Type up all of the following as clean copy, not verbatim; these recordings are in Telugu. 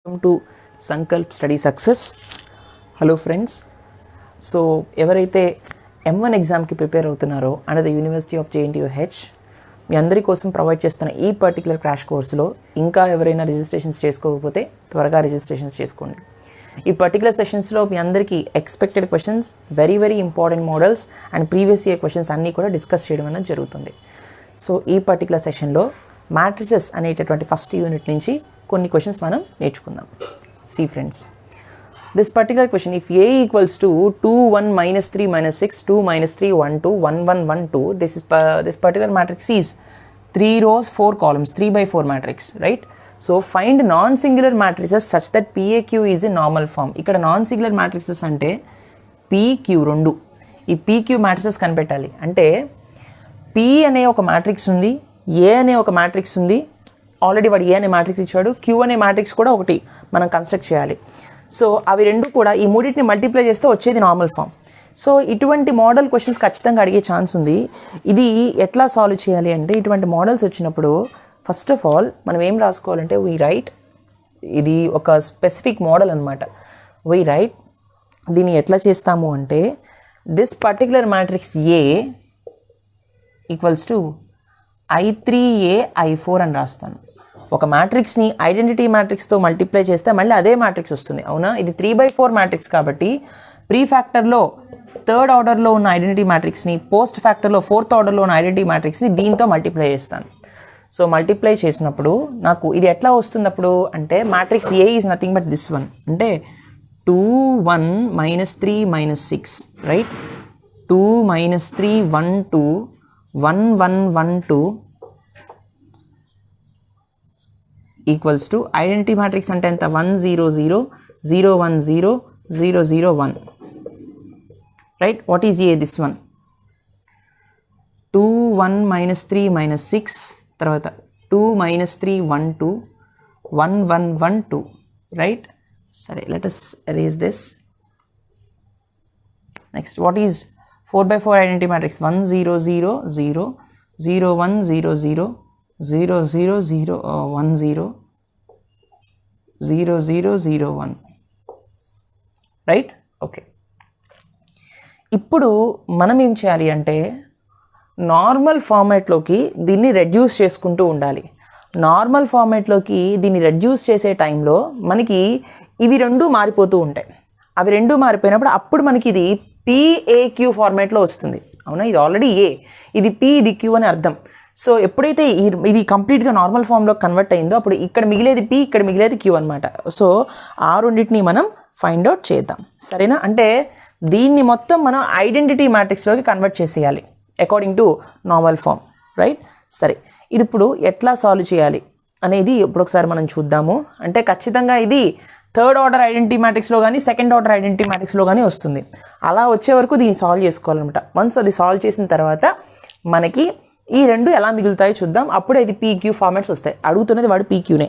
Welcome to Sankalp Study Success. Hello friends. So ఎవరైతే M1 ఎగ్జామ్కి ప్రిపేర్ అవుతున్నారో under the university of JNTUH మీ అందరి కోసం ప్రొవైడ్ చేస్తున్న ఈ పర్టికులర్ క్రాష్ కోర్సులో ఇంకా ఎవరైనా రిజిస్ట్రేషన్స్ చేసుకోకపోతే త్వరగా రిజిస్ట్రేషన్స్ చేసుకోండి. ఈ పర్టికులర్ సెషన్స్లో మీ అందరికీ expected questions, very important models and previous year questions అన్నీ కూడా డిస్కస్ చేయడం అనేది జరుగుతుంది. సో ఈ పర్టికులర్ సెషన్లో మ్యాట్రిసెస్ అనేటటువంటి ఫస్ట్ యూనిట్ నుంచి కొన్ని క్వశ్చన్స్ మనం నేర్చుకుందాం. See friends, this particular question, if A equals to 2 1 minus 3 minus 6 2 minus 3 1 2 1 1 1 2, this particular matrix is 3 rows 4 columns, 3 by 4 matrix, right? So find non-singular matrices such that PAQ is in normal form. ఇక్కడ non-singular matrices అంటే PQ రెండు, ఈ PQ matrices కనిపెట్టాలి. అంటే P అనే ఒక మ్యాట్రిక్స్ ఉంది, A అనే ఒక మ్యాట్రిక్స్ ఉంది, ఆల్రెడీ వాడు ఏ అనే మ్యాట్రిక్స్ ఇచ్చాడు, క్యూ అనే మ్యాట్రిక్స్ కూడా ఒకటి మనం కన్స్ట్రక్ట్ చేయాలి. సో అవి రెండు కూడా ఈ మూడింటిని మల్టిప్లై చేస్తే వచ్చేది నార్మల్ ఫామ్. సో ఇటువంటి మోడల్ క్వశ్చన్స్ ఖచ్చితంగా అడిగే ఛాన్స్ ఉంది. ఇది ఎట్లా సాల్వ్ చేయాలి అంటే, ఇటువంటి మోడల్స్ వచ్చినప్పుడు ఫస్ట్ ఆఫ్ ఆల్ మనం ఏం రాసుకోవాలంటే వీ రైట్, ఇది ఒక స్పెసిఫిక్ మోడల్ అనమాట. వీ రైట్, దీన్ని ఎట్లా చేస్తాము అంటే this particular matrix A equals to I3A I4 అని రాస్తాను. ఒక మ్యాట్రిక్స్ని ఐడెంటిటీ మ్యాట్రిక్స్తో మల్టిప్లై చేస్తే మళ్ళీ అదే మ్యాట్రిక్స్ వస్తుంది, అవునా? ఇది 3/4 మ్యాట్రిక్స్ కాబట్టి ప్రీ ఫ్యాక్టర్లో థర్డ్ ఆర్డర్లో ఉన్న ఐడెంటిటీ మ్యాట్రిక్స్ని, పోస్ట్ ఫ్యాక్టర్లో ఫోర్త్ ఆర్డర్లో ఉన్న ఐడెంటిటీ మ్యాట్రిక్స్ని దీంతో మల్టిప్లై చేస్తాను. సో మల్టిప్లై చేసినప్పుడు నాకు ఇది ఎట్లా వస్తున్నప్పుడు అంటే matrix A is nothing but this one, అంటే 2 1 minus 3 minus 6, right? 2 minus 3 1 2 1 1 1 2 equals to identity matrix అంటే ఎంత 1 0 0 0 1 0 0 0 1, right? What is a? This one 2 1 minus 3 minus 6, తర్వాత 2 minus 3 1 2 1 1 1 2, రైట్? సరే, let us erase this. Next, what is 4/4 identity matrix? 1 0 0 0 0 1 0 0 0 0 0 1 0 0 0 0 1, right? Okay, ఇప్పుడు మనం ఏం చేయాలి అంటే నార్మల్ ఫార్మాట్లోకి దీన్ని రెడ్యూస్ చేసుకుంటూ ఉండాలి. నార్మల్ ఫార్మాట్లోకి దీన్ని రెడ్యూస్ చేసే టైంలో మనకి ఇవి రెండు మారిపోతూ ఉంటాయి. అవి రెండు మారిపోయినప్పుడు అప్పుడు మనకి ఇది PAQ ఫార్మాట్లో వస్తుంది, అవునా? ఇది ఆల్రెడీ ఏ, ఇది P, ఇది Q అని అర్థం. సో ఎప్పుడైతే ఇది కంప్లీట్గా నార్మల్ ఫామ్లో కన్వర్ట్ అయిందో అప్పుడు ఇక్కడ మిగిలేది P, ఇక్కడ మిగిలేది Q అనమాట. సో ఆ రెండింటిని మనం ఫైండ్ అవుట్ చేద్దాం, సరేనా? అంటే దీన్ని మొత్తం మనం ఐడెంటిటీ మ్యాట్రిక్స్లోకి కన్వర్ట్ చేసేయాలి according to normal form, right? సరే, ఇది ఇప్పుడు ఎట్లా సాల్వ్ చేయాలి అనేది ఇప్పుడు ఒకసారి మనం చూద్దాము. అంటే ఖచ్చితంగా ఇది థర్డ్ ఆర్డర్ ఐడెంటిటీ మ్యాట్రిక్స్లో కానీ సెకండ్ ఆర్డర్ ఐడెంటిటీ మ్యాట్రిక్స్లో కానీ వస్తుంది. అలా వచ్చే వరకు దీన్ని సాల్వ్ చేసుకోవాలన్నమాట. వన్స్ అది సాల్వ్ చేసిన తర్వాత మనకి ఈ రెండు ఎలా మిగులుతాయో చూద్దాం. అప్పుడే ఇది PQ ఫార్మాట్స్ వస్తాయి. అడుగుతున్నది వాడు PQనే.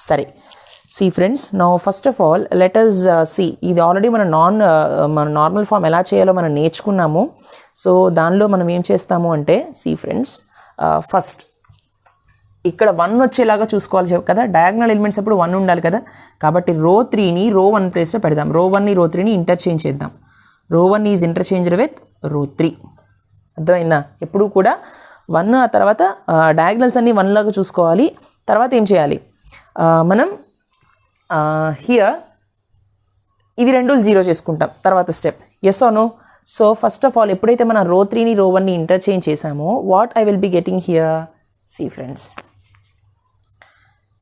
సరే, see friends, now first of all let us see, ఇది ఆల్రెడీ మన నార్మల్ ఫామ్ ఎలా చేయాలో మనం నేర్చుకున్నాము. సో దానిలో మనం ఏం చేస్తాము అంటే, సి ఫ్రెండ్స్, ఫస్ట్ ఇక్కడ 1 వచ్చేలాగా చూసుకోవాలి కదా, డయాగ్నల్ ఎలిమెంట్స్ అప్పుడు 1 ఉండాలి కదా. కాబట్టి రో 3ని రో 1 ప్లేస్లో పెడదాం, రో 1ని రో 3ని ఇంటర్చేంజ్ చేద్దాం. రో 1 ఈజ్ ఇంటర్చేంజ్డ్ విత్ రో 3, అర్థమైందా? ఎప్పుడు కూడా 1 ఆ తర్వాత డయాగ్నల్స్ అన్నీ 1 లాగా చూసుకోవాలి. తర్వాత ఏం చేయాలి మనం హియర్ ఇవి రెండు 0 చేసుకుంటాం తర్వాత step, yes or no? So first of all ఎప్పుడైతే మనం రో 3ని రో 1ని ఇంటర్చేంజ్ చేసామో what I will be getting here, see friends,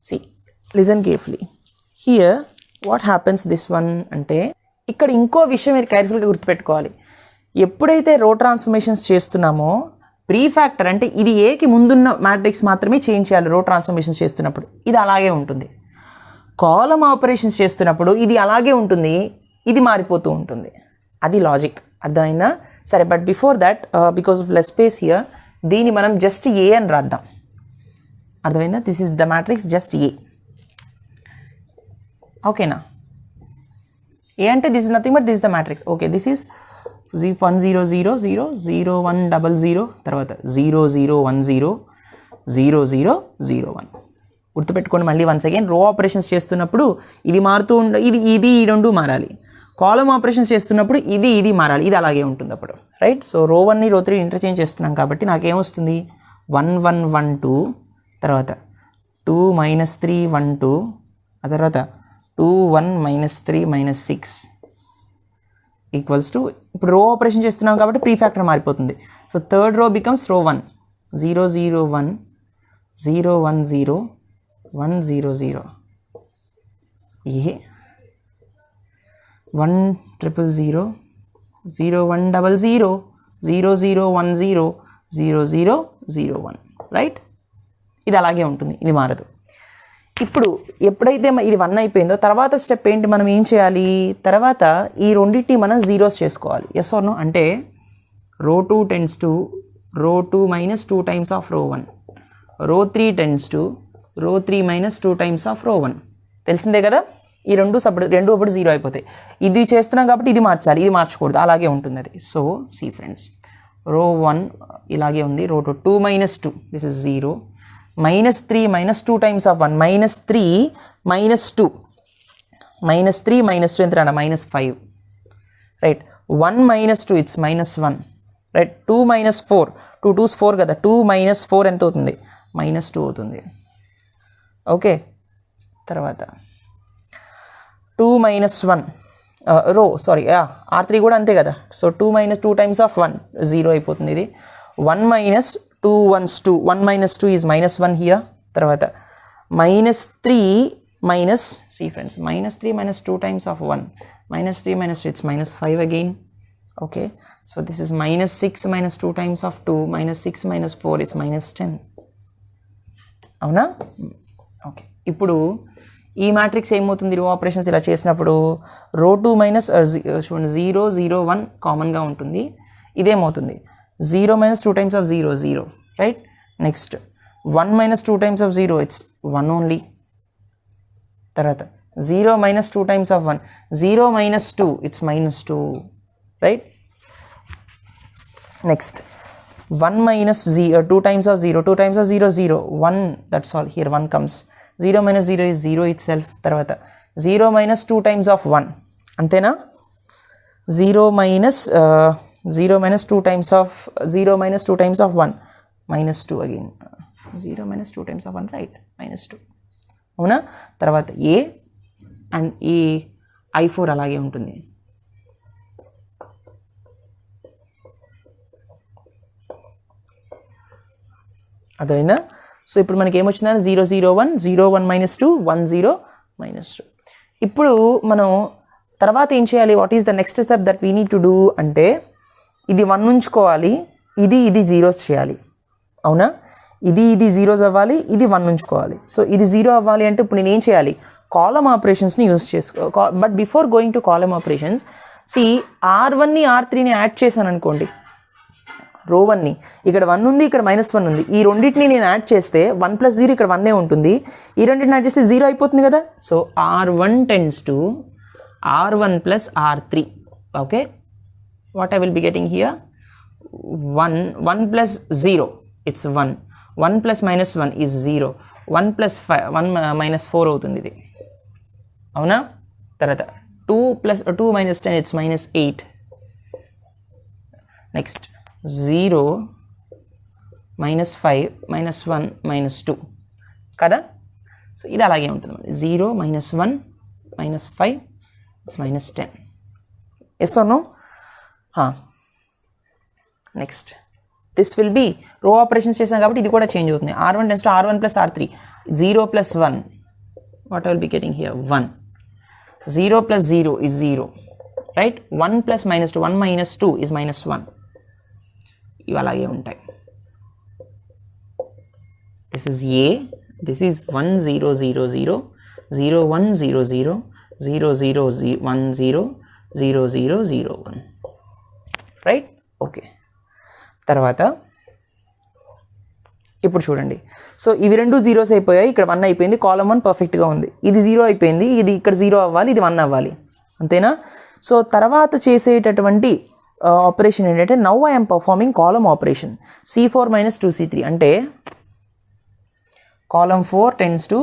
see, listen carefully. Here what happens, this one అంటే ఇక్కడ ఇంకో విషయం మీరు కేర్ఫుల్గా గుర్తుపెట్టుకోవాలి. ఎప్పుడైతే రో ట్రాన్స్ఫర్మేషన్స్ చేస్తున్నామో ప్రీ ఫ్యాక్టర్ అంటే ఇది ఏకి ముందున్న మ్యాట్రిక్స్ మాత్రమే చేంజ్ చేయాలి. రో ట్రాన్స్ఫర్మేషన్స్ చేస్తున్నప్పుడు ఇది అలాగే ఉంటుంది. కాలమ్ ఆపరేషన్స్ చేస్తున్నప్పుడు ఇది అలాగే ఉంటుంది, ఇది మారిపోతూ ఉంటుంది. అది లాజిక్, అర్థమైందా? సరే, but before that because of less space here దీన్ని మనం జస్ట్ ఏ అని రాద్దాం, అర్థమైందా? This is the matrix just a, ఓకేనా? ఏ అంటే this is nothing but this is the matrix. Okay, this is 1 0 0 0 0 1 0 0, తర్వాత 0 0 1 0 0 0 0 1, గుర్తుపెట్టుకోండి మళ్ళీ వన్స్ అగైన్ రో ఆపరేషన్స్ చేస్తున్నప్పుడు ఇది మారుతూ ఇది ఈ రెండు మారాలి. కాలమ్ ఆపరేషన్స్ చేస్తున్నప్పుడు ఇది మారాలి. ఇది అలాగే ఉంటుంది అప్పుడు, రైట్. సో రో 1ని రో 3 ఇంటర్చేంజ్ చేస్తున్నాం కాబట్టి నాకేమొస్తుంది 1 1 1 2 తర్వాత 2 -3 1 2 ఆ తర్వాత 2 1 -3 -6 ఈక్వల్స్ టు ఇప్పుడు రో ఆపరేషన్ చేస్తున్నాం కాబట్టి ప్రీ ఫ్యాక్టర్ మారిపోతుంది. సో థర్డ్ రో బికమ్స్ రో 1 0 0 1 0 1 0 1 0 0 ఏ 1 0 0 0 1 0 0 0 0 1 0 0 0 0 1 రైట్. ఇది అలాగే ఉంటుంది, ఇది మారదు. ఇప్పుడు ఎప్పుడైతే ఇది 1 అయిపోయిందో తర్వాత స్టెప్ ఏంటి, మనం ఏం చేయాలి, తర్వాత ఈ రెండింటిని మనం జీరోస్ చేసుకోవాలి. ఎస్ ఆర్ నో అంటే రో 2 టెన్స్ టు రో 2 -2 టైమ్స్ ఆఫ్ రో 1, రో 3 టెన్స్ టు రో 3 -2 టైమ్స్ ఆఫ్ రో 1. తెలిసిందే కదా. ఈ రెండు అప్పుడు జీరో అయిపోతాయి. ఇది చేస్తున్నాం కాబట్టి ఇది మార్చాలి, ఇది మార్చకూడదు, అలాగే ఉంటుంది అది. సో సి ఫ్రెండ్స్, రో 1 ఇలాగే ఉంది, రో 2 2 -2 దిస్ ఇస్ 0 -3 -2 టైమ్స్ ఆఫ్ 1 -3 -2 -3 -2 ఎంత రా -5 రైట్. 1 -2 it's -1 right. 2 -4 2 2s 4 కదా, 2 -4 ఎంత అవుతుంది -2 అవుతుంది. ఓకే, తర్వాత 2 -1 రో సారీ R3 కూడా అంతే కదా. సో 2 -2 టైమ్స్ ఆఫ్ 1 0 అయిపోతుంది ఇది. 1 -2 1s 2 1 -2 ఈజ్ -1 హియర్. తర్వాత -3 see friends -3 -2 times of 1 -3 -2 it's -5 again. Okay, so this is -6 -2 times of 2 -6 -4 it's -10. అవునా. ఓకే, ఇప్పుడు ఈ మ్యాట్రిక్స్ ఏమవుతుంది, రో ఆపరేషన్స్ ఇలా చేసినప్పుడు రో 2 చూడండి 0 0 1 కామన్గా ఉంటుంది. ఇదేమవుతుంది 0 -2 times of 0 0 right. Next 1 -2 times of 0 it's 1 only. తర్వాత 0 -2 times of 1 0 -2 it's -2 right. Next 1 -2 times of 0 2 times of 0 0 1 that's all. Here 1 comes. 0 - 0 is 0 itself. తర్వాత 0 -2 times of 1 అంతేనా. 0 -2 times of 0 -2 times of 1 -2 again. 0 -2 times of 1 right -2 అవునా. తర్వాత A అండ్ ఈ I4 అలాగే ఉంటుంది. అర్థమైందా. సో ఇప్పుడు మనకి ఏమొచ్చిందా 0 0 1 0 1 -2 1 0 -2. ఇప్పుడు మనం తర్వాత ఏం చేయాలి, what is the next step that we need to do అంటే ఇది 1 ఉంచుకోవాలి, ఇది జీరోస్ చేయాలి. అవునా, ఇది జీరోస్ అవ్వాలి, ఇది 1 ఉంచుకోవాలి. సో ఇది 0 అవ్వాలి అంటే ఇప్పుడు నేను ఏం చేయాలి, కాలమ్ ఆపరేషన్స్ని యూస్ చేసుకో. But before going to column operations R1ని R3ని యాడ్ చేశాను అనుకోండి, రో 1ని ఇక్కడ 1 ఉంది, ఇక్కడ -1 ఉంది, ఈ రెండింటిని నేను యాడ్ చేస్తే 1 + 0 ఇక్కడ 1 ఉంటుంది, ఈ రెండింటిని యాడ్ చేస్తే 0 అయిపోతుంది కదా. So R1 tends to R1 + R3. Okay, what I will be getting here 1 + 0 it's 1 1 + -1 is 0 1 + 5 1 - 4 అవుతుంది ఇది. అవునా. తర్వాత 2 + 2 - 10 ఇట్స్ -8. నెక్స్ట్ 0 -5 -1 -2 కదా. సో ఇది అలాగే ఉంటుంది. 0 -1 -5 it's -10. Yes or no. Next this will be row operations చేసాం కాబట్టి ఇది కూడా చేంజ్ అవుతుంది. R1 tends to R1 + R3 0 + 1 what I will be getting here 1 0 + 0 is 0 right. 1 + -2 1 - 2 is -1. ఇవి అలాగే ఉంటాయి. This is A, this is 1 0 0 0 0 1 0 0 0 0 1 0 0 0 0 1 right. Okay, తర్వాత ఇప్పుడు చూడండి. సో ఇవి రెండు జీరోస్ అయిపోయాయి, ఇక్కడ 1 అయిపోయింది, కాలమ్ 1 పర్ఫెక్ట్గా ఉంది, ఇది 0 అయిపోయింది, ఇది ఇక్కడ 0 అవ్వాలి, ఇది 1 అవ్వాలి, అంతేనా. సో తర్వాత చేసేటటువంటి ఆపరేషన్ ఏంటంటే now I'm performing column operation C4 - 2C3 అంటే column 4 tends to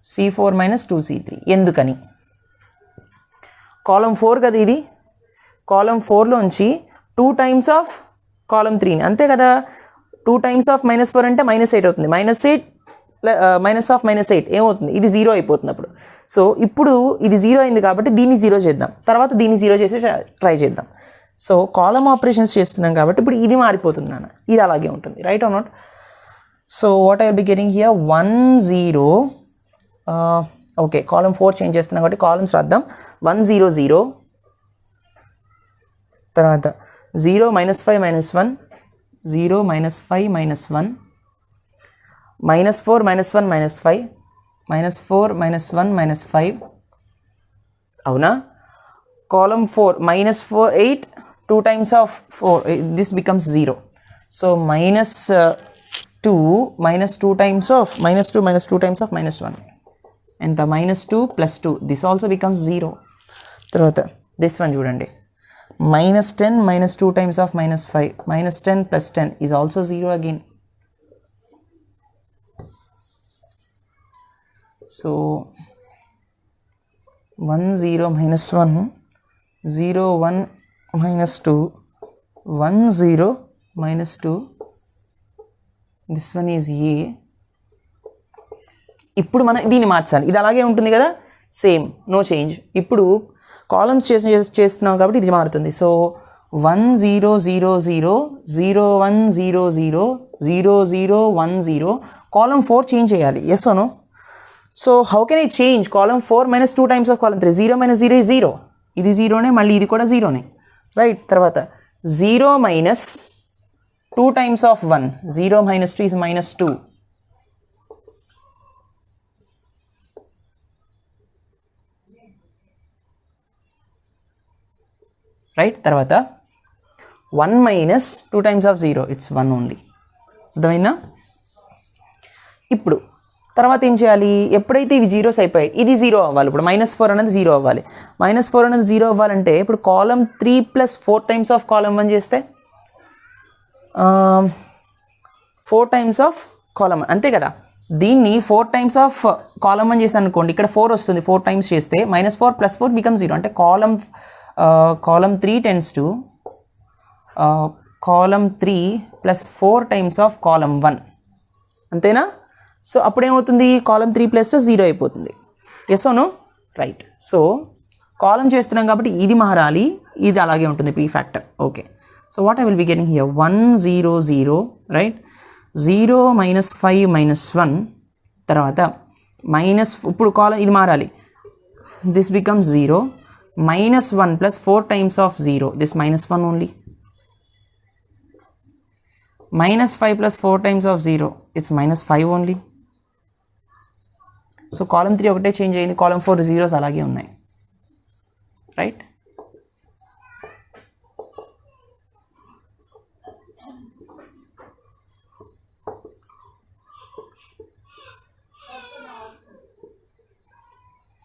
C4 minus 2C3. ఎందుకని? కాలమ్ 4 కదా ఇది, కాలమ్ 4లోంచి 2 టైమ్స్ ఆఫ్ కాలమ్ 3ని, అంతే కదా. 2 టైమ్స్ ఆఫ్ -4 అంటే -8 అవుతుంది. -8 మైనస్ ఆఫ్ -8 ఏమవుతుంది? ఇది 0 అయిపోతుంది అప్పుడు. సో ఇప్పుడు ఇది 0 అయింది కాబట్టి దీన్ని 0 చేద్దాం, తర్వాత దీన్ని 0 చేసి ట్రై చేద్దాం. సో కాలమ్ ఆపరేషన్స్ చేస్తున్నాం కాబట్టి ఇప్పుడు ఇది మారిపోతుంది నాన్న, ఇది అలాగే ఉంటుంది. Right are not? So what I will be getting here 1 0. Okay, column 4 change చేస్తున్నాం కాబట్టి కాలమ్స్ రాద్దాం. 1 0 0, తర్వాత 0 -5 -1, 0 -5 -1, -4 -1 -5, -4 -1 -5. అవునా? Column 4 -4 8, 2 times of 4, this becomes 0. So -2 -2 times of -2 -2 times of -1, and the -2 + 2, this also becomes 0. తర్వాత this one చూడండి, -10 -2 times of -5, -10 + 10 is also 0 again. So 1 0 -1, 0 1 -2, 1 0 -2, this one is A. ఇప్పుడు మనం దీన్ని మార్చాలి, ఇది అలాగే ఉంటుంది కదా, సేమ్, నో చేంజ్. ఇప్పుడు కాలమ్స్ చేస్తున్నాం కాబట్టి ఇది మారుతుంది. సో 1 0 0 0, 0 1 0 0, 0 0 1 0. కాలమ్ 4 చేంజ్ చేయాలి, yes or no? So how can I change column 4 -2 times of column 3? 0 - 0 is 0, ఇది 0నే, మళ్ళీ ఇది కూడా 0నే. రైట్, తర్వాత 0 - 2 టైమ్స్ ఆఫ్ 1, 0 - 2 is -2. రైట్, తర్వాత 1 - 2 టైమ్స్ ఆఫ్ 0, ఇట్స్ 1 ఓన్లీ. అర్థమైందా? ఇప్పుడు తర్వాత ఏం చేయాలి? ఎప్పుడైతే ఇవి జీరోస్ అయిపోయాయి, ఇది 0 అవ్వాలి. ఇప్పుడు -4 అనేది 0 అవ్వాలి. -4 అనేది 0 అవ్వాలంటే ఇప్పుడు కాలమ్ 3 + 4 టైమ్స్ ఆఫ్ కాలమ్ 1 చేస్తే 4 టైమ్స్ ఆఫ్ కాలమ్ 1, అంతే కదా. దీన్ని 4 టైమ్స్ ఆఫ్ కాలమ్ 1 చేస్తాను అనుకోండి, ఇక్కడ 4 వస్తుంది. 4 టైమ్స్ చేస్తే -4 + 4 becomes 0, అంటే column 3 tends to column 3 + 4 times of column 1, అంతేనా? సో అప్పుడేమవుతుంది? కాలమ్ 3 + 2 0 అయిపోతుంది. Yes or no? Right. So column చేస్తున్నాం కాబట్టి ఇది మారాలి, ఇది అలాగే ఉంటుంది, P factor. Okay, so what I will be getting here 1 0 0, right, 0 -5 -1, తర్వాత ఇప్పుడు కాలమ్ ఇది మారాలి, this becomes 0, -1 + 4 times of 0, this -1 only, -5 + 4 times of 0, it's -5 only. So column 3 ఒకటే చేంజ్ అయింది, కాలమ్ 4 జీరోస్ అలాగే ఉన్నాయి. రైట్,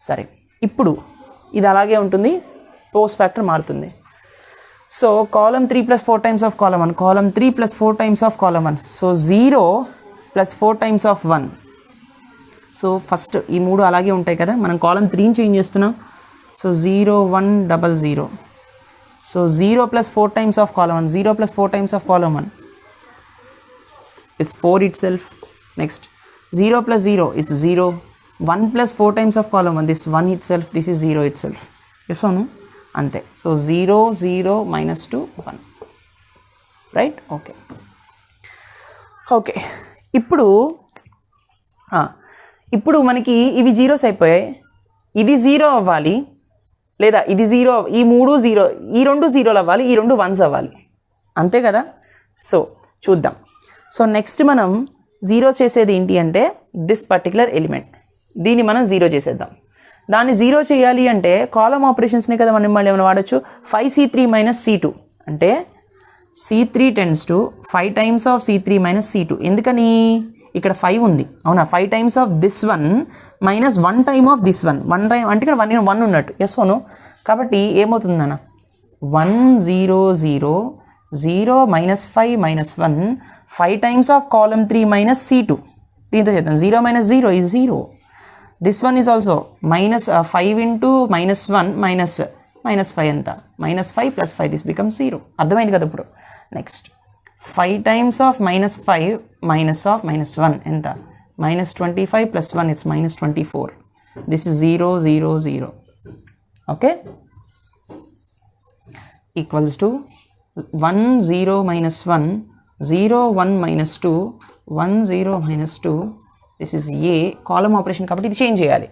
సరే. ఇప్పుడు ఇది అలాగే ఉంటుంది, పోస్ట్ ఫ్యాక్టర్ మారుతుంది. So column 3 + 4 times of column 1, column 3 + 4 times of column 1, so 0 + 4 times of 1. So first ఈ 3 అలాగే ఉంటాయి కదా, మనం కాలమ్ 3ని చేంజ్ చేస్తున్నాం. So 0 1 0 0, so 0 + 4 times of column 1, 0 + 4 times of column 1 is 4 itself. Next 0 + 0, it's 0, 1 + 4 times of column 1, this 1 itself, this is 0 itself. Yes or no? అంతే. So 0 0 -2 1, right. ఓకే ఓకే, ఇప్పుడు మనకి ఇవి జీరోస్ అయిపోయాయి, ఇది 0 అవ్వాలి, లేదా ఇది 0, ఈ 3 0, ఈ 2 0లు అవ్వాలి, ఈ 2 1s అవ్వాలి, అంతే కదా. సో చూద్దాం. సో నెక్స్ట్ మనం జీరో చేసేది ఏంటి అంటే దిస్ పర్టికులర్ ఎలిమెంట్, దీన్ని మనం 0 చేసేద్దాం. దాన్ని 0 చేయాలి అంటే కాలమ్ ఆపరేషన్స్ని కదా మనం మళ్ళీ ఏమైనా వాడచ్చు. 5C3 - C2 అంటే C3 tends to 5 times of C3 - C2. ఎందుకని? ఇక్కడ 5 ఉంది, అవునా. 5 times of this 1 - 1 time of this 1, 1 time అంటే ఇక్కడ 1 ఉన్నట్టు. Yes or no? కాబట్టి ఏమవుతుందన్న 1 0 0 0 -5 -1, 5 టైమ్స్ ఆఫ్ కాలమ్ 3 - C2, దీంతో చేద్దాం. 0 minus 0 is 0. This one is also minus 5 into minus 1 minus 5 ఎంత, minus 5 plus 5, this becomes 0. అర్థమైంది కదా ఇప్పుడు. Next 5 times of minus 5 minus of minus 1 ఎంత, minus 25 plus 1 is minus 24. This is 0 0 0. Okay, equals to 1 0 minus 1 0 1 minus 2 1 0 minus 2. This is a column operation కాబట్టి ఇది చేంజ్ చేయాలి.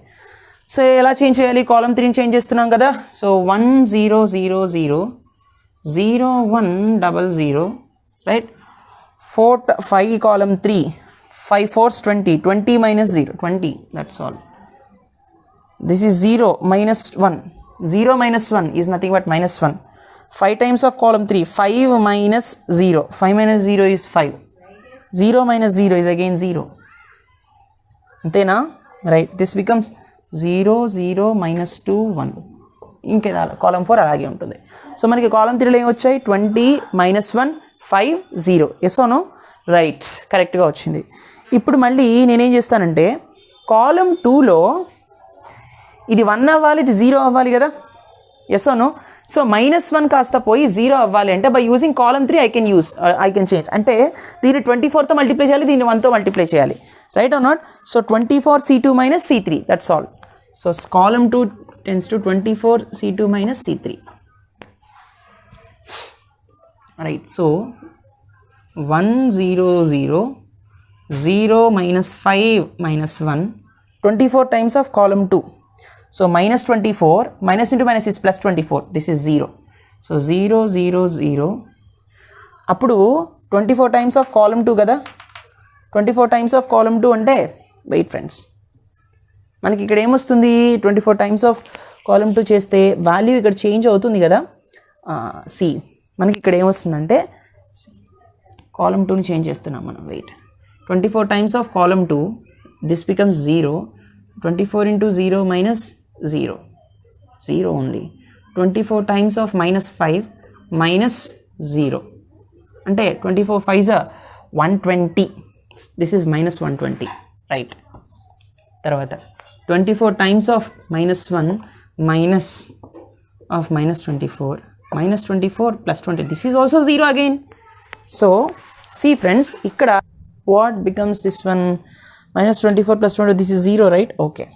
సో ఎలా చేంజ్ చేయాలి, కాలమ్ 3ని చేంజ్ చేస్తున్నాం కదా. So 1 0 0 0 0 1 0 0 right. 5 column 3 5 4s 20 20 minus 0 20, that's all. This is 0 minus 1 0 minus 1 is nothing but minus 1. 5 times of column 3 5 minus 0 5 minus 0 is 5. 0 minus 0 is again 0. అంతేనా, రైట్. This becomes 0 0 minus 2 1. ఇంకేదా కాలమ్ 4 అలాగే ఉంటుంది. సో మనకి కాలమ్ 3లో ఏం వచ్చాయి, 20 minus 1 5 0. Yes or no, right, కరెక్ట్గా వచ్చింది. ఇప్పుడు మళ్ళీ నేనేం చేస్తానంటే కాలమ్ 2లో ఇది 1 అవ్వాలి, ఇది 0 అవ్వాలి కదా. Yes or no. సో -1 కాస్త పోయి 0 అవ్వాలి అంటే by using column 3 I can change. అంటే దీన్ని 24తో మల్టిప్లై చేయాలి, దీన్ని 1తో మల్టిప్లై చేయాలి, right are not. So 24 C2 minus C3, that's all. So column 2 tends to 24 C2 minus C3, right. So 1 0 0 0 minus 5 minus 1 24 times of column 2. So minus 24 minus into minus is plus 24. This is 0. So 0 0 0. అప్పుడు 24 times of column 2 కదా. 24 times of column 2 అంటే వెయిట్ ఫ్రెండ్స్, మనకి ఇక్కడ ఏమొస్తుంది, 24 times of column 2 చేస్తే వాల్యూ ఇక్కడ చేంజ్ అవుతుంది కదా. సి మనకి ఇక్కడ ఏమొస్తుందంటే కాలమ్ 2ని చేంజ్ చేస్తున్నాం మనం. Wait, 24 times of column 2, this becomes 0. 24 into 0 minus 0 0 only. 24 times of minus 5 minus 0 అంటే 24 5s are 120. This is minus 120, right. తర్వాత 24 times of minus 1 minus of minus 24 minus 24 plus 20, this is also 0 again. So see friends, ఇక్కడ what becomes this one, minus 24 plus 20, this is 0, right. Okay.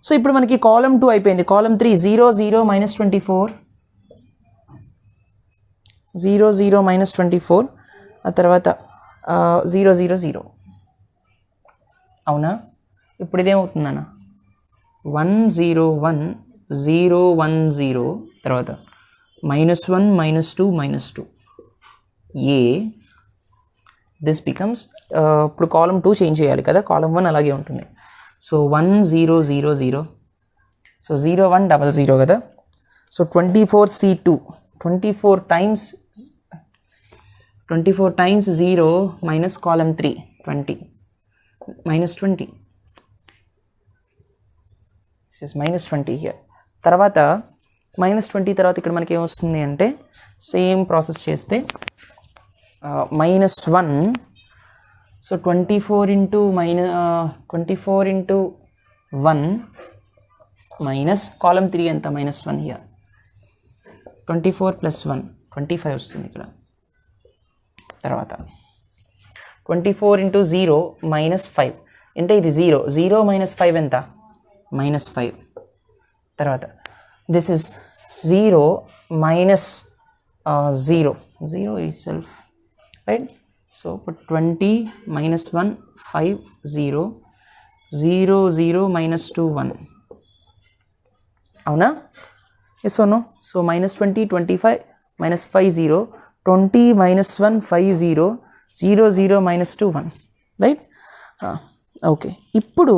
So ఇప్పుడు మనకి కాలమ్ 2 అయిపోయింది. కాలమ్ 3 0 0 minus 24 0 0 minus 24, ఆ తర్వాత 0 0 0. అవునా, ఇప్పుడు ఇదేమవుతుందన్న 1 0 1 0 1 0, తర్వాత -1 -2 -2 ఏ. దిస్ బికమ్స్ ఇప్పుడు కాలమ్ 2 చేంజ్ చేయాలి కదా, కాలమ్ 1 అలాగే ఉంటుంది. సో 1 0 0 0, సో 0 1 0 0 కదా. So 24 C2 24 times 0 minus column 3 20 minus 20, this is minus 20 here. తర్వాత -20 తర్వాత ఇక్కడ మనకి ఏమొస్తుంది అంటే సేమ్ ప్రాసెస్ చేస్తే -1. సో 24 into 1 minus column 3 ఎంత, -1 here. 24 plus 1 25 వస్తుంది ఇక్కడ. తర్వాత 24 into 0 minus 5 ఎంత, ఇది 0 0 minus 5 ఎంత, -5. తర్వాత this is 0 minus 0 0 itself, right. So 20 minus 1 5 0 0 0 minus 2 1, అవునా. Yes or no. So -20 25 minus 5 0 20 minus 1 5 0 0 0 minus 2 1, right. Okay, ఇప్పుడు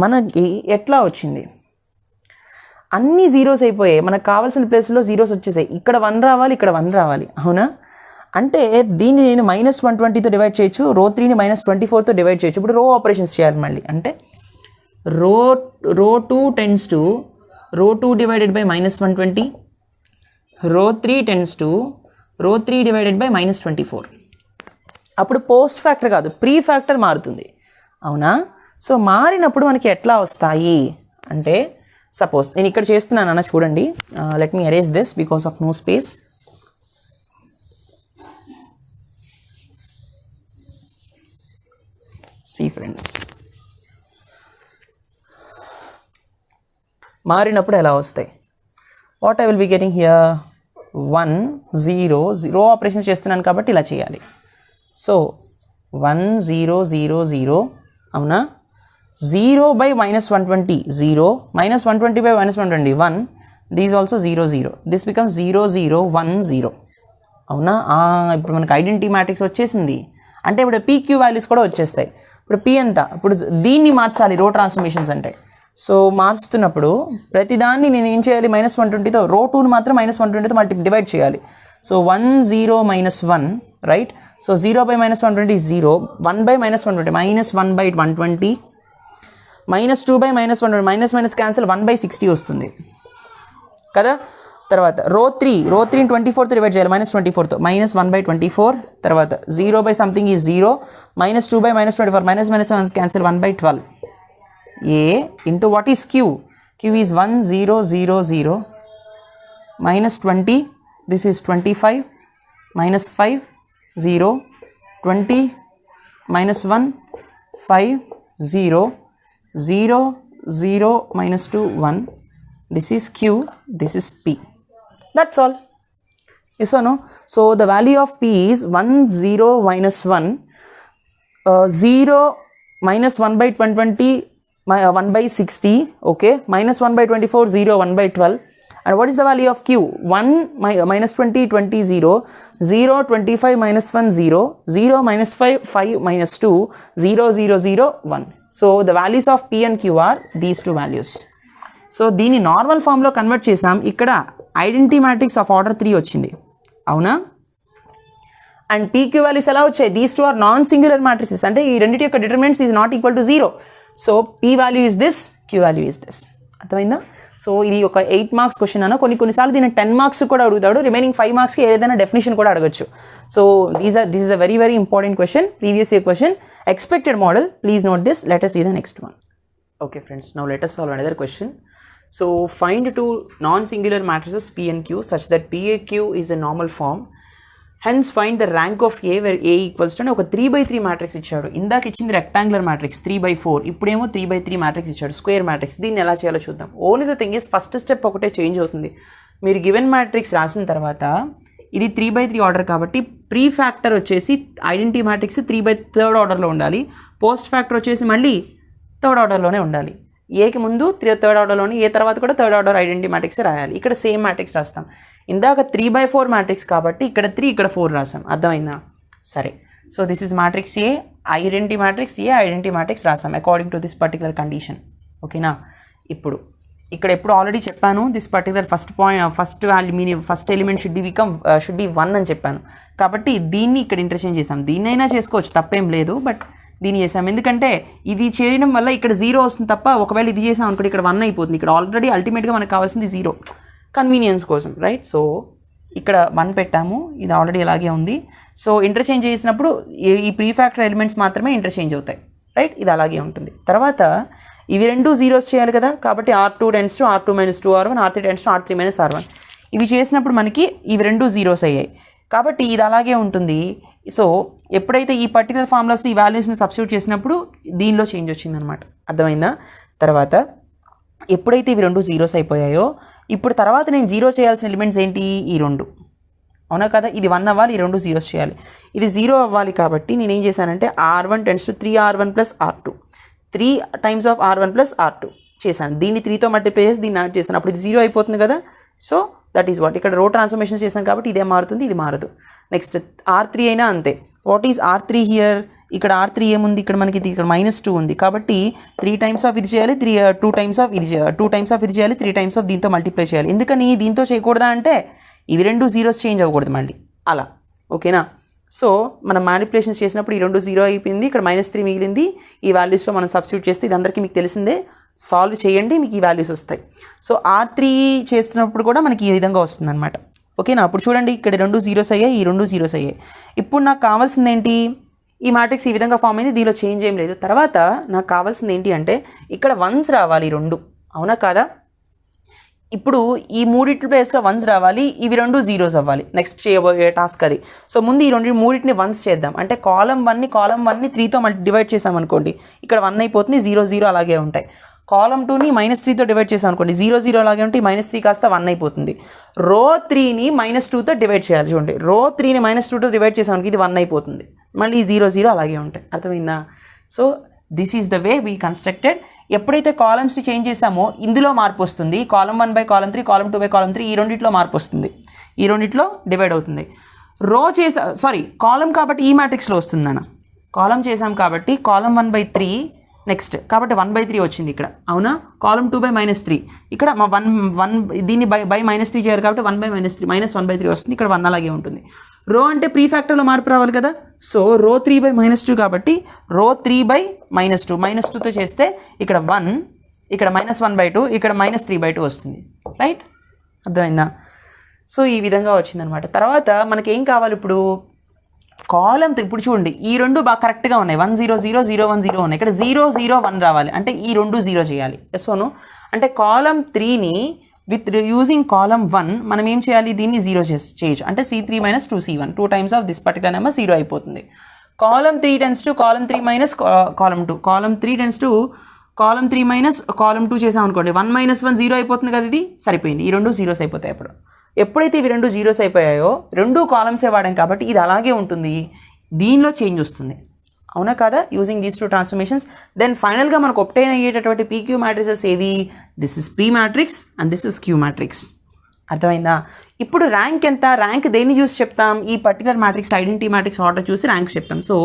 మనకి ఎట్లా వచ్చింది, అన్ని జీరోస్ అయిపోయాయి, మనకు కావాల్సిన ప్లేస్లో జీరోస్ వచ్చేసాయి. ఇక్కడ 1 రావాలి, ఇక్కడ 1 రావాలి, అవునా. అంటే దీన్ని నేను -120తో డివైడ్ చేయొచ్చు, రో 3ని -24తో డివైడ్ చేయొచ్చు. ఇప్పుడు రో ఆపరేషన్స్ చేయాలి మళ్ళీ. అంటే రో 2 tends to రో 2 divided by -120, రో 3 tends to రో 3 divided by -24. అప్పుడు పోస్ట్ ఫ్యాక్టర్ కాదు, ప్రీ ఫ్యాక్టర్ మారుతుంది. అవునా? సో మారినప్పుడు మనకి ఎట్లా వస్తాయి అంటే, సపోజ్ నేను ఇక్కడ చేస్తున్నాను అన్న, చూడండి. Let me erase this because of no space. See friends, మారినప్పుడు ఎలా వస్తాయి? What I will be getting here 1 0 0 operation చేస్తున్నాను కాబట్టి ఇలా చేయాలి. సో 1 0 0 0, అవునా? 0 by -120 0, -120 by -120 1, these also 0 0, this becomes 0 0 1 0. అవునా? ఇప్పుడు మనకి ఐడెంటిటీ మ్యాట్రిక్స్ వచ్చేసింది. అంటే ఇప్పుడు పీక్యూ వాల్యూస్ కూడా వచ్చేస్తాయి. ఇప్పుడు పి ఎంత? ఇప్పుడు దీన్ని మార్చాలి రో ట్రాన్స్ఫర్మేషన్స్ అంటే. సో మార్చుతున్నప్పుడు ప్రతిదాన్ని నేను ఏం చేయాలి? -120తో, రో 2ని మాత్రం -120తో డివైడ్ చేయాలి. So 1 0 -1, right? So 0 by -120 is 0, 1 by -120 -1 by 120, -2 by -120, minus cancel, 1 by 60 వస్తుంది కదా. తర్వాత రో 3ని 24తో డివైడ్ చేయాలి, -24తో, -1 by 24. తర్వాత 0 by something is 0, -2 by -24, minus cancel, 1 by 12. A into what is Q? Q is 1 0 0 0, -20, this is 25, -5 0, 20, -1 5 0, 0 0 -2 1. This is Q, this is P. That's all. Yes or no? So the value of P is 1 0 -1, 0 -1 by 120, 1 by 60, okay, -1 by 24 0, 1 by 12. And what is the value of Q? 1 -20 20 0, 0 25 -1 0, 0 -5 5 -2, 0 0 0 1. So the values of P and Q are these two values. So దీన్ని నార్మల్ ఫామ్లో కన్వర్ట్ చేసాం. ఇక్కడ ఐడెంటిటీ మ్యాట్రిక్స్ ఆఫ్ ఆర్డర్ 3 వచ్చింది. అవునా? అండ్ పీక్యూ వాల్యూస్ ఎలా వచ్చాయి? These two are non singular matrices. అంటే ఈ రెండింటి యొక్క determinants is not equal to 0. So P value is this, Q value is this. అర్థమైందా? సో ఇది ఒక 8 మార్క్స్ క్వశ్చన్ అన్న. కొన్నిసార్లు దీన్ని 10 మార్క్స్ కూడా అడుగుతాడు. రిమైనింగ్ 5 మార్క్స్కి ఏదైనా డెఫినేషన్ కూడా అడగచ్చు. So this is a very very important question, previous year question, expected model. Please note this. Let us see the next one. Okay friends, now let us solve another question. So find two non-singular matrices P and Q such that PAQ is a normal form. Hence find the rank of A where A equals to ఒక 3/3 మ్యాట్రిక్స్ ఇచ్చాడు. ఇందాక ఇచ్చింది రెక్టాంగులర్ మ్యాట్రిక్స్ 3/4, ఇప్పుడేమో 3/3 మ్యాట్రిక్స్ ఇచ్చాడు, స్క్వేర్ మ్యాట్రిక్స్. దీన్ని ఎలా చేయాలో చూద్దాం. Only the thing is first step ఒకటే చేంజ్ అవుతుంది. మీరు గివెన్ మ్యాట్రిక్స్ రాసిన తర్వాత ఇది 3/3 ఆర్డర్ కాబట్టి ప్రీ ఫ్యాక్టర్ వచ్చేసి ఐడెంటిటీ మ్యాట్రిక్స్ 3/3 ఆర్డర్లో ఉండాలి. పోస్ట్ ఫ్యాక్టర్ వచ్చేసి మళ్ళీ 3rd ఆర్డర్లోనే ఉండాలి. ఏకి ముందు 3rd ఆర్డర్లోని, ఏ తర్వాత కూడా 3rd ఆర్డర్ ఐడెంటిటీ మ్యాట్రిక్స్ రాయాలి. ఇక్కడ సేమ్ మ్యాట్రిక్స్ రాస్తాం. ఇందాక 3/4 మ్యాట్రిక్స్ కాబట్టి ఇక్కడ 3 ఇక్కడ 4 రాసాం. అర్థమైందా? సరే. So this is matrix A, identity matrix A, identity matrix రాసాం according to this particular condition. ఓకేనా? ఇప్పుడు ఇక్కడ ఎప్పుడు ఆల్రెడీ చెప్పాను, this particular first value mean first element should be 1 అని చెప్పాను. కాబట్టి దీన్ని ఇక్కడ ఇంటర్చేంజ్ చేసాం. దీన్నైనా చేసుకోవచ్చు, తప్పేం లేదు. బట్ దీన్ని చేసాం ఎందుకంటే ఇది చేయడం వల్ల ఇక్కడ 0 వస్తుంది తప్ప, ఒకవేళ ఇది చేసాం అనుకోండి ఇక్కడ 1 అయిపోతుంది. ఇక్కడ ఆల్రెడీ అల్టిమేట్గా మనకు కావాల్సింది 0, కన్వీనియన్స్ కోసం, రైట్? సో ఇక్కడ 1 పెట్టాము, ఇది ఆల్రెడీ అలాగే ఉంది. సో ఇంటర్చేంజ్ చేసినప్పుడు ఈ ప్రీ ఫ్యాక్టర్ ఎలిమెంట్స్ మాత్రమే ఇంటర్చేంజ్ అవుతాయి, రైట్? ఇది అలాగే ఉంటుంది. తర్వాత ఇవి రెండు జీరోస్ చేయాలి కదా, కాబట్టి R2 → R2 - 2R1, R3 → R3 - R1. ఇవి చేసినప్పుడు మనకి ఇవి రెండు జీరోస్ అయ్యాయి కాబట్టి ఇది అలాగే ఉంటుంది. సో ఎప్పుడైతే ఈ పర్టికులర్ ఫార్ములాస్లో ఈ వాల్యూస్ని సబ్స్టిట్యూట్ చేసినప్పుడు దీనిలో చేంజ్ వచ్చిందనమాట. అర్థమైందా? తర్వాత ఎప్పుడైతే ఇవి రెండు జీరోస్ అయిపోయాయో ఇప్పుడు తర్వాత నేను జీరో చేయాల్సిన ఎలిమెంట్స్ ఏంటి? ఈ రెండు. అవునా కదా? ఇది 1 అవ్వాలి, ఈ రెండు జీరోస్ చేయాలి. ఇది 0 అవ్వాలి కాబట్టి నేను ఏం చేశానంటే R1 → 3R1 + R2, 3 times of R1 + R2 చేశాను. దీన్ని 3తో మల్టిప్లై చేసి దీన్ని యాడ్ చేశాను. అప్పుడు ఇది 0 అయిపోతుంది కదా. So that is what. ఇక్కడ రో ట్రాన్స్ఫర్మేషన్స్ చేశాను కాబట్టి ఇదే మారుతుంది, ఇది మారదు. నెక్స్ట్ R3 అయినా అంతే. What is R3 here? ఇక్కడ R3 ఏముంది? ఇక్కడ మనకి ఇక్కడ -2 ఉంది కాబట్టి 3 times ఆఫ్ ఇది చేయాలి, 2 times ఆఫ్ ఇది చేయాలి, 2 times ఆఫ్ ఇది చేయాలి, 3 times ఆఫ్ దీంతో మల్టిప్లై చేయాలి. ఎందుకని దీంతో చేయకూడదా అంటే ఇవి రెండు జీరోస్ చేంజ్ అవ్వకూడదు మళ్ళీ అలా. ఓకేనా? సో మనం మ్యానిపులేషన్స్ చేసినప్పుడు ఈ రెండు 0 అయిపోయింది, ఇక్కడ -3 మిగిలింది. ఈ వాల్యూస్లో మనం సబ్స్టిట్యూట్ చేస్తే ఇది అందరికీ మీకు తెలిసిందే. సాల్వ్ చేయండి, మీకు ఈ వాల్యూస్ వస్తాయి. సో R3 చేస్తున్నప్పుడు కూడా మనకి ఈ విధంగా వస్తుంది అనమాట. ఓకేనా? అప్పుడు చూడండి, ఇక్కడ రెండు జీరోస్ అయ్యాయి, ఈ రెండు జీరోస్ అయ్యాయి. ఇప్పుడు నాకు కావాల్సింది ఏంటి? ఈ మ్యాట్రిక్స్ ఈ విధంగా ఫామ్ అయింది, దీనిలో చేంజ్ ఏం లేదు. తర్వాత నాకు కావాల్సింది ఏంటి అంటే ఇక్కడ వన్స్ రావాలి, ఈ రెండు, అవునా కాదా? ఇప్పుడు ఈ మూడిటి ప్లేస్లో వన్స్ రావాలి, ఇవి రెండు జీరోస్ అవ్వాలి. నెక్స్ట్ చేయబోయే టాస్క్ అది. సో ముందు ఈ మూడింటిని వన్స్ చేద్దాం. అంటే కాలమ్ వన్ని 3తో డివైడ్ చేసాం అనుకోండి, ఇక్కడ 1 అయిపోతుంది, 0 0 అలాగే ఉంటాయి. కాలమ్ 2ని -3తో డివైడ్ చేసాం అనుకోండి, 0 0 అలాగే ఉంటాయి, -3 కాస్త 1 అయిపోతుంది. రో 3ని -2తో డివైడ్ చేయాలి. చూడండి, రో 3ని -2తో డివైడ్ చేసాం అనుకో, ఇది 1 అయిపోతుంది, మళ్ళీ 0 0 అలాగే ఉంటాయి. అర్థమైందా? So this is the way we constructed. ఎప్పుడైతే కాలమ్స్ని చేంజ్ చేసామో ఇందులో మార్పు వస్తుంది. Column 1 by column 3, column 2 by column 3, ఈ రెండిట్లో మార్పు వస్తుంది, ఈ రెండిట్లో డివైడ్ అవుతుంది. రో కాలమ్ కాబట్టి ఈ మ్యాట్రిక్స్లో వస్తుంది నాన్న. కాలమ్ చేసాం కాబట్టి కాలమ్ 1/3 నెక్స్ట్, కాబట్టి 1/3 వచ్చింది ఇక్కడ, అవునా? కాలమ్ 2 బై -3, ఇక్కడ మా 1 దీన్ని బై -3 చేయాలి కాబట్టి 1 బై -3 -1/3 వస్తుంది, ఇక్కడ 1 అలాగే ఉంటుంది. రో అంటే ప్రీ ఫ్యాక్టర్లో మార్పు రావాలి కదా. సో రో 3 బై -2 కాబట్టి రో 3 బై -2, -2తో చేస్తే ఇక్కడ 1, ఇక్కడ -1/2, ఇక్కడ -3/2 వస్తుంది, రైట్? అర్థమైందా? సో ఈ విధంగా వచ్చిందనమాట. తర్వాత మనకేం కావాలి ఇప్పుడు? కాలమ్ ఇప్పుడు చూడండి, ఈ రెండు బాగా కరెక్ట్గా ఉన్నాయి, 1 0 0 0 1 0 ఉన్నాయి. ఇక్కడ 0 0 1 రావాలి అంటే ఈ రెండు 0 చేయాలి. ఎస్ఓను అంటే కాలమ్ 3ని విత్ యూజింగ్ కాలమ్ 1 మనం ఏం చేయాలి? దీన్ని 0 చేయొచ్చు. అంటే C3 - 2C1, 2 times of this particular number 0 అయిపోతుంది. Column 3 tends to column 3 minus column 2, column 3 tends to column 3 minus column 2 చేసాం అనుకోండి, 1 - 1 0 అయిపోతుంది కదా, ఇది సరిపోయింది. ఈ రెండు జీరోస్ అయిపోతాయి. అప్పుడు ఎప్పుడైతే ఇవి రెండు జీరోస్ అయిపోయాయో, రెండు కాలమ్సే వాడాం కాబట్టి ఇది అలాగే ఉంటుంది, దీనిలో చేంజ్ వస్తుంది, అవునా కాదా? Using these 2 transformations. దెన్ ఫైనల్గా మనకు ఒప్టైన్ అయ్యేటటువంటి PQ మ్యాట్రిసెస్ ఏవి? This is P matrix and this is Q matrix. అర్థమైందా? ఇప్పుడు ర్యాంక్ ఎంత? ర్యాంక్ దేన్ని చూసి చెప్తాం? ఈ particular matrix identity matrix order చూసి ర్యాంక్ చెప్తాం. సో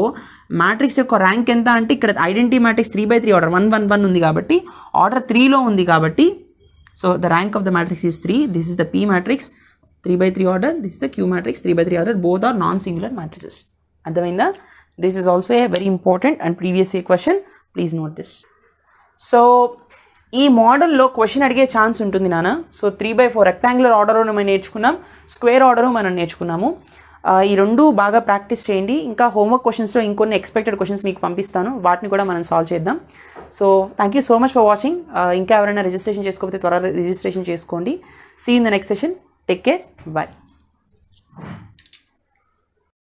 మ్యాట్రిక్స్ యొక్క ర్యాంక్ ఎంత అంటే ఇక్కడ ఐడెంటిటీ మ్యాట్రిక్స్ 3/3 ఆర్డర్ 1 1 1 ఉంది కాబట్టి ఆర్డర్ 3లో ఉంది కాబట్టి, so the rank of the matrix is 3. This is the P matrix 3/3 order, this is the Q matrix 3/3 order, both are non-singular matrices. అర్థమైందా? This is also a very important and previous year question, please note this. So ఈ మోడల్లో క్వశ్చన్ అడిగే ఛాన్స్ ఉంటుంది నాన్న. సో 3/4 రెక్టాంగులర్ ఆర్డర్ మనం నేర్చుకున్నాం, స్క్వేర్ ఆర్డర్ మనం నేర్చుకున్నాము. ఈ రెండు బాగా ప్రాక్టీస్ చేయండి. ఇంకా హోంవర్క్ క్వశ్చన్స్లో ఇంకొన్ని ఎక్స్పెక్టెడ్ క్వశ్చన్స్ మీకు పంపిస్తాను, వాటిని కూడా మనం సాల్వ్ చేద్దాం. So thank you so much for watching. ఇంకా ఎవరైనా రిజిస్ట్రేషన్ చేసుకోకపోతే త్వరగా రిజిస్ట్రేషన్ చేసుకోండి. See in the next session. Take care. Bye.